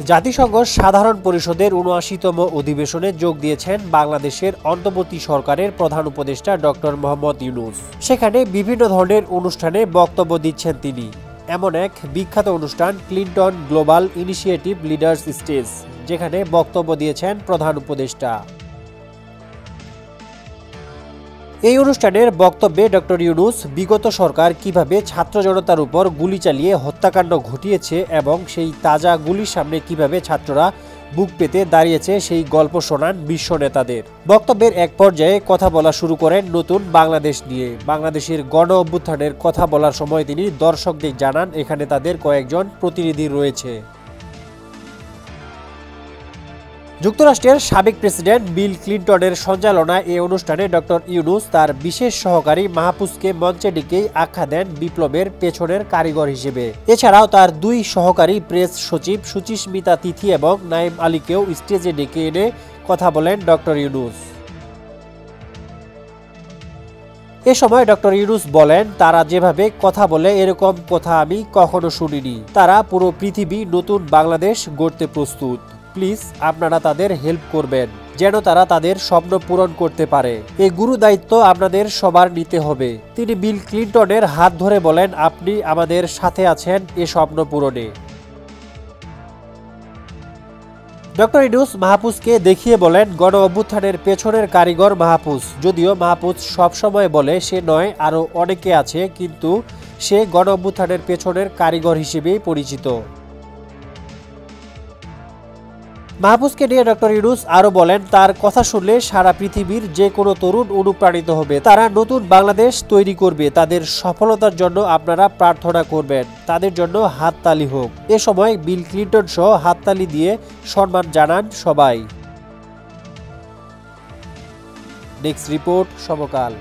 জাতিসংঘ সাধারণ পরিষদের ৭৯তম অধিবেশনে যোগ দিয়েছেন বাংলাদেশের অন্তর্বর্তী সরকারের প্রধান উপদেষ্টা ডক্টর মোহাম্মদ ইউনূস। সেখানে বিভিন্ন ধরনের অনুষ্ঠানে বক্তব্য দিচ্ছেন তিনি। এমন এক বিখ্যাত অনুষ্ঠান Clinton global initiative leaders stage, যেখানে বক্তব্য দিয়েছেন প্রধান উপদেষ্টা। এই অনুষ্ঠানের বক্তব্যে ডক্টর ইউনূস বিগত সরকার কিভাবে ছাত্র জনতার উপর গুলি চালিয়ে হত্যাকাণ্ড ঘটিয়েছে এবং সেই তাজা গুলির সামনে কিভাবে ছাত্ররা বুক পেতে দাঁড়িয়েছে সেই গল্প শোনান বিশ্ব নেতাদের। বক্তব্যের এক পর্যায়ে কথা বলা শুরু করেন নতুন বাংলাদেশ নিয়ে। বাংলাদেশের গণ অভ্যুত্থানের কথা বলার সময় তিনি দর্শকদের জানান এখানে তাদের কয়েকজন প্রতিনিধি রয়েছে। যুক্তরাষ্ট্রের সাবেক প্রেসিডেন্ট বিল ক্লিনটনের সঞ্চালনায় এই অনুষ্ঠানে ডক্টর ইউনূস তার বিশেষ সহকারী মাহফুজকে মঞ্চে ডেকেই আখ্যা দেন বিপ্লবের পেছনের কারিগর হিসেবে। এছাড়াও তার দুই সহকারী প্রেস সচিব সুচিস্মিতা তিথি এবং নাইম আলীকেও স্টেজে ডেকে এনে কথা বলেন ডক্টর ইউনূস। এ সময় ডক্টর ইউনূস বলেন, তারা যেভাবে কথা বলে এরকম কথা আমি কখনো শুনিনি। তারা পুরো পৃথিবী নতুন বাংলাদেশ গড়তে প্রস্তুত। প্লিজ আপনারা তাদের হেল্প করবেন যেন তারা তাদের স্বপ্ন পূরণ করতে পারে। এই গুরু দায়িত্ব আপনাদের সবার নিতে হবে। তিনি বিল ক্লিনটনের হাত ধরে বলেন, আপনি আমাদের সাথে আছেন এ স্বপ্ন পূরণে। ডক্টর ইউনূস মাহফুজকে দেখিয়ে বলেন, গণ অভ্যুত্থানের পেছনের কারিগর মাহফুজ। যদিও মাহফুজ সবসময় বলে সে নয়, আরও অনেকে আছে, কিন্তু সে গণ অভ্যুত্থানের পেছনের কারিগর হিসেবেই পরিচিত। মাহফুজকে নিয়ে ডক্টর ইউনূস আরও বলেন, তার কথা শুনলে সারা পৃথিবীর যে কোনো তরুণ অনুপ্রাণিত হবে। তারা নতুন বাংলাদেশ তৈরি করবে। তাদের সফলতার জন্য আপনারা প্রার্থনা করবেন। তাদের জন্য হাততালি হোক। এ সময় বিল ক্লিনটন সহ হাততালি দিয়ে সম্মান জানান সবাই। নেক্সট রিপোর্ট সমকাল।